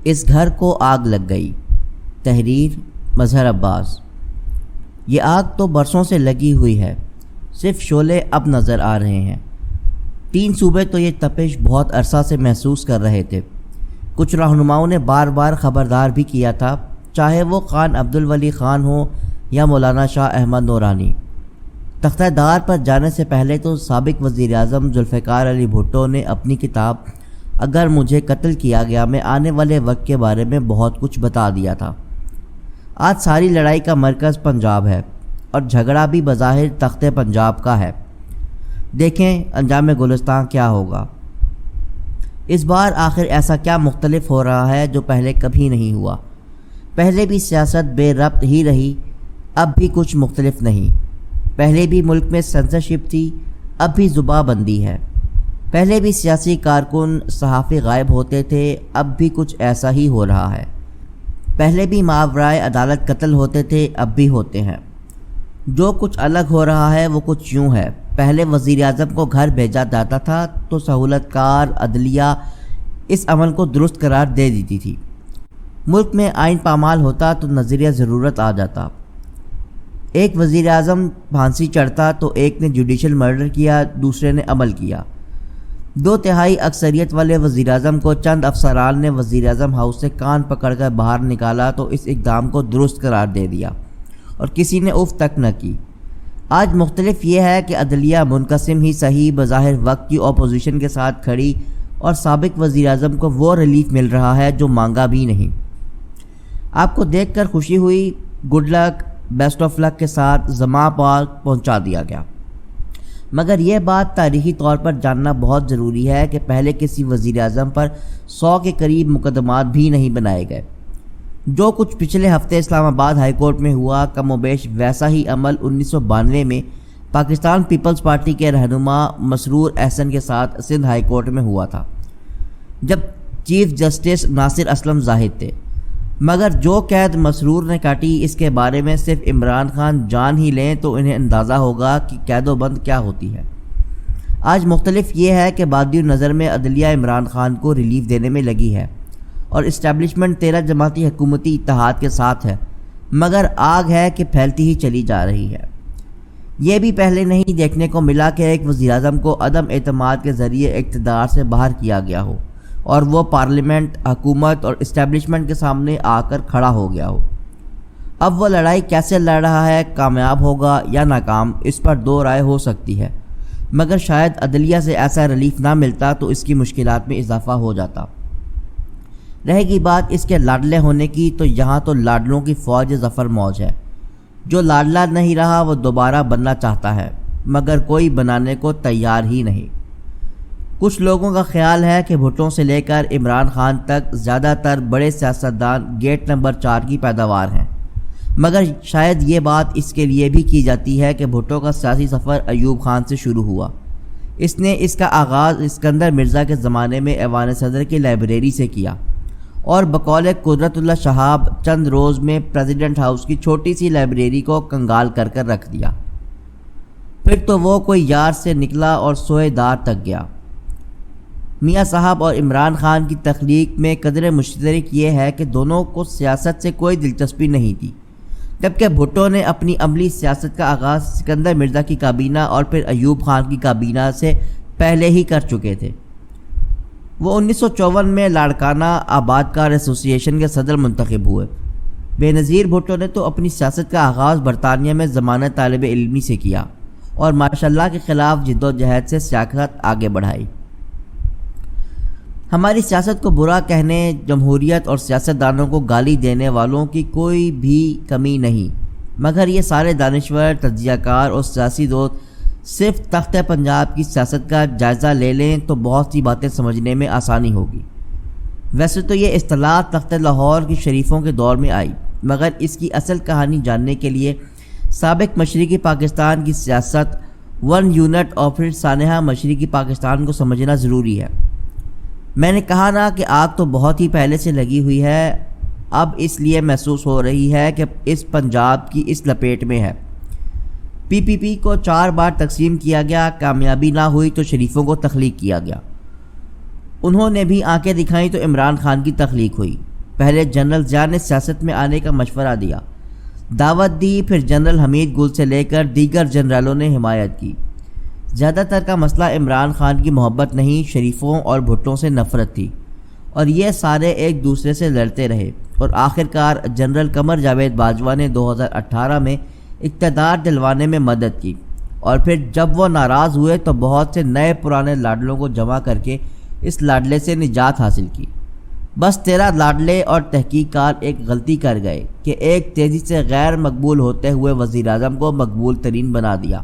اس گھر کو آگ لگ گئی۔ تحریر مظہر عباس۔ یہ آگ تو برسوں سے لگی ہوئی ہے، صرف شعلے اب نظر آ رہے ہیں۔ 3 صوبے تو یہ تپش بہت عرصہ سے محسوس کر رہے تھے۔ کچھ رہنماؤں نے بار بار خبردار بھی کیا تھا، چاہے وہ خان عبدالولی خان ہو یا مولانا شاہ احمد نورانی۔ تختہ دار پر جانے سے پہلے تو سابق وزیر اعظم ذوالفقار علی بھٹو نے اپنی کتاب اگر مجھے قتل کیا گیا میں آنے والے وقت کے بارے میں بہت کچھ بتا دیا تھا۔ آج ساری لڑائی کا مرکز پنجاب ہے اور جھگڑا بھی بظاہر تخت پنجاب کا ہے۔ دیکھیں انجام گلستان کیا ہوگا۔ اس بار آخر ایسا کیا مختلف ہو رہا ہے جو پہلے کبھی نہیں ہوا؟ پہلے بھی سیاست بے ربط ہی رہی، اب بھی کچھ مختلف نہیں۔ پہلے بھی ملک میں سنسرشپ تھی، اب بھی زبان بندی ہے۔ پہلے بھی سیاسی کارکن صحافی غائب ہوتے تھے، اب بھی کچھ ایسا ہی ہو رہا ہے۔ پہلے بھی ماورائے عدالت قتل ہوتے تھے، اب بھی ہوتے ہیں۔ جو کچھ الگ ہو رہا ہے وہ کچھ یوں ہے۔ پہلے وزیر اعظم کو گھر بھیجا جاتا تھا تو سہولت کار عدلیہ اس عمل کو درست قرار دے دیتی تھی۔ ملک میں آئین پامال ہوتا تو نظریہ ضرورت آ جاتا۔ ایک وزیر اعظم پھانسی چڑھتا تو ایک نے جوڈیشل مرڈر کیا، دوسرے نے عمل کیا۔ 2/3 اکثریت والے وزیر اعظم کو چند افسران نے وزیر اعظم ہاؤس سے کان پکڑ کر باہر نکالا تو اس اقدام کو درست قرار دے دیا اور کسی نے اف تک نہ کی۔ آج مختلف یہ ہے کہ عدلیہ منقسم ہی صحیح بظاہر وقت کی اپوزیشن کے ساتھ کھڑی اور سابق وزیر اعظم کو وہ ریلیف مل رہا ہے جو مانگا بھی نہیں۔ آپ کو دیکھ کر خوشی ہوئی، گڈ لک، بیسٹ آف لک کے ساتھ زماں پاک پہنچا دیا گیا۔ مگر یہ بات تاریخی طور پر جاننا بہت ضروری ہے کہ پہلے کسی وزیر اعظم پر 100 کے قریب مقدمات بھی نہیں بنائے گئے۔ جو کچھ پچھلے ہفتے اسلام آباد ہائی کورٹ میں ہوا، کم و بیش ویسا ہی عمل 1992 میں پاکستان پیپلز پارٹی کے رہنما مسرور احسن کے ساتھ سندھ ہائی کورٹ میں ہوا تھا، جب چیف جسٹس ناصر اسلم زاہد تھے۔ مگر جو قید مسرور نے کاٹی، اس کے بارے میں صرف عمران خان جان ہی لیں تو انہیں اندازہ ہوگا کہ قید و بند کیا ہوتی ہے۔ آج مختلف یہ ہے کہ بادی نظر میں عدلیہ عمران خان کو ریلیف دینے میں لگی ہے اور اسٹیبلشمنٹ 13 جماعتی حکومتی اتحاد کے ساتھ ہے، مگر آگ ہے کہ پھیلتی ہی چلی جا رہی ہے۔ یہ بھی پہلے نہیں دیکھنے کو ملا کہ ایک وزیر اعظم کو عدم اعتماد کے ذریعے اقتدار سے باہر کیا گیا ہو اور وہ پارلیمنٹ، حکومت اور اسٹیبلشمنٹ کے سامنے آ کر کھڑا ہو گیا ہو۔ اب وہ لڑائی کیسے لڑ رہا ہے، کامیاب ہوگا یا ناکام، اس پر 2 رائے ہو سکتی ہے، مگر شاید عدلیہ سے ایسا ریلیف نہ ملتا تو اس کی مشکلات میں اضافہ ہو جاتا۔ رہے گی بات اس کے لاڈلے ہونے کی، تو یہاں تو لاڈلوں کی فوج ظفر موج ہے۔ جو لاڈلا نہیں رہا وہ دوبارہ بننا چاہتا ہے، مگر کوئی بنانے کو تیار ہی نہیں۔ کچھ لوگوں کا خیال ہے کہ بھٹو سے لے کر عمران خان تک زیادہ تر بڑے سیاستدان گیٹ نمبر 4 کی پیداوار ہیں، مگر شاید یہ بات اس کے لیے بھی کی جاتی ہے کہ بھٹو کا سیاسی سفر ایوب خان سے شروع ہوا۔ اس نے اس کا آغاز اسکندر مرزا کے زمانے میں ایوان صدر کی لائبریری سے کیا اور بقول قدرت اللہ شہاب چند روز میں پریزیڈنٹ ہاؤس کی چھوٹی سی لائبریری کو کنگال کر کر رکھ دیا۔ پھر تو وہ کوئی یار سے نکلا اور سوئے دار تک گیا۔ میاں صاحب اور عمران خان کی تخلیق میں قدر مشترک یہ ہے کہ دونوں کو سیاست سے کوئی دلچسپی نہیں تھی، جبکہ بھٹو نے اپنی عملی سیاست کا آغاز سکندر مرزا کی کابینہ اور پھر ایوب خان کی کابینہ سے پہلے ہی کر چکے تھے۔ وہ 1954 میں لاڑکانہ آبادکار ایسوسی ایشن کے صدر منتخب ہوئے۔ بے نظیر بھٹو نے تو اپنی سیاست کا آغاز برطانیہ میں ضمانت طالب علمی سے کیا اور ماشاءاللہ کے خلاف جد و جہد سے سیاست آگے بڑھائی۔ ہماری سیاست کو برا کہنے، جمہوریت اور سیاستدانوں کو گالی دینے والوں کی کوئی بھی کمی نہیں، مگر یہ سارے دانشور، تجزیہ کار اور سیاسی دوست صرف تخت پنجاب کی سیاست کا جائزہ لے لیں تو بہت سی باتیں سمجھنے میں آسانی ہوگی۔ ویسے تو یہ اصطلاح تخت لاہور کی شریفوں کے دور میں آئی، مگر اس کی اصل کہانی جاننے کے لیے سابق مشرقی پاکستان کی سیاست 1 یونٹ اور پھر سانحہ مشرقی پاکستان کو سمجھنا ضروری ہے۔ میں نے کہا نا کہ آگ تو بہت ہی پہلے سے لگی ہوئی ہے، اب اس لیے محسوس ہو رہی ہے کہ اس پنجاب کی اس لپیٹ میں ہے۔ پی کو 4 بار تقسیم کیا گیا، کامیابی نہ ہوئی تو شریفوں کو تخلیق کیا گیا۔ انہوں نے بھی آنکھیں دکھائیں تو عمران خان کی تخلیق ہوئی۔ پہلے جنرل ضیاء نے سیاست میں آنے کا مشورہ دیا، دعوت دی، پھر جنرل حمید گل سے لے کر دیگر جنرلوں نے حمایت کی۔ زیادہ تر کا مسئلہ عمران خان کی محبت نہیں، شریفوں اور بھٹوں سے نفرت تھی، اور یہ سارے ایک دوسرے سے لڑتے رہے، اور آخرکار جنرل قمر جاوید باجوہ نے 2018 میں اقتدار دلوانے میں مدد کی، اور پھر جب وہ ناراض ہوئے تو بہت سے نئے پرانے لاڈلوں کو جمع کر کے اس لاڈلے سے نجات حاصل کی۔ بس 13 لاڈلے اور تحقیق کار ایک غلطی کر گئے کہ ایک تیزی سے غیر مقبول ہوتے ہوئے وزیر اعظم کو مقبول ترین بنا دیا۔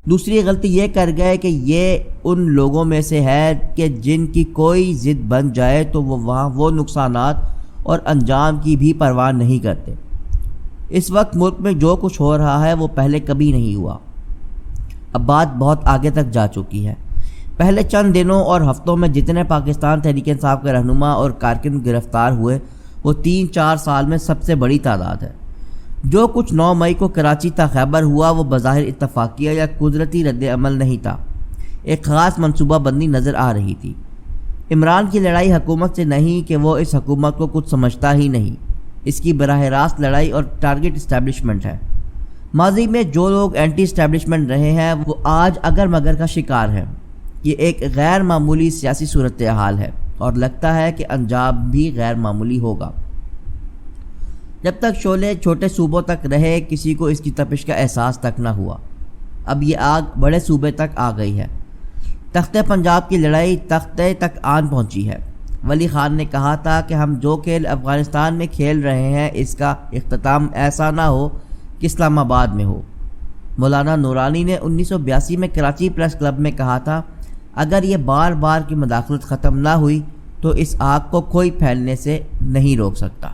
دوسری غلطی یہ کر گئے کہ یہ ان لوگوں میں سے ہے کہ جن کی کوئی ضد بن جائے تو وہ وہاں وہ نقصانات اور انجام کی بھی پرواہ نہیں کرتے۔ اس وقت ملک میں جو کچھ ہو رہا ہے وہ پہلے کبھی نہیں ہوا۔ اب بات بہت آگے تک جا چکی ہے۔ پہلے چند دنوں اور ہفتوں میں جتنے پاکستان تحریک انصاف کے رہنما اور کارکن گرفتار ہوئے وہ 3-4 سال میں سب سے بڑی تعداد ہے۔ جو کچھ 9 مئی کو کراچی تا خیبر ہوا وہ بظاہر اتفاقیہ یا قدرتی رد عمل نہیں تھا، ایک خاص منصوبہ بندی نظر آ رہی تھی۔ عمران کی لڑائی حکومت سے نہیں کہ وہ اس حکومت کو کچھ سمجھتا ہی نہیں، اس کی براہ راست لڑائی اور ٹارگٹ اسٹیبلشمنٹ ہے۔ ماضی میں جو لوگ اینٹی اسٹیبلشمنٹ رہے ہیں وہ آج اگر مگر کا شکار ہیں۔ یہ ایک غیر معمولی سیاسی صورتحال ہے اور لگتا ہے کہ انجام بھی غیر معمولی ہوگا۔ جب تک شعلے چھوٹے صوبوں تک رہے کسی کو اس کی تپش کا احساس تک نہ ہوا۔ اب یہ آگ بڑے صوبے تک آ گئی ہے۔ تخت پنجاب کی لڑائی تختے تک آن پہنچی ہے۔ ولی خان نے کہا تھا کہ ہم جو کھیل افغانستان میں کھیل رہے ہیں اس کا اختتام ایسا نہ ہو کہ اسلام آباد میں ہو۔ مولانا نورانی نے 1982 میں کراچی پریس کلب میں کہا تھا، اگر یہ بار بار کی مداخلت ختم نہ ہوئی تو اس آگ کو کوئی پھیلنے سے نہیں روک سکتا۔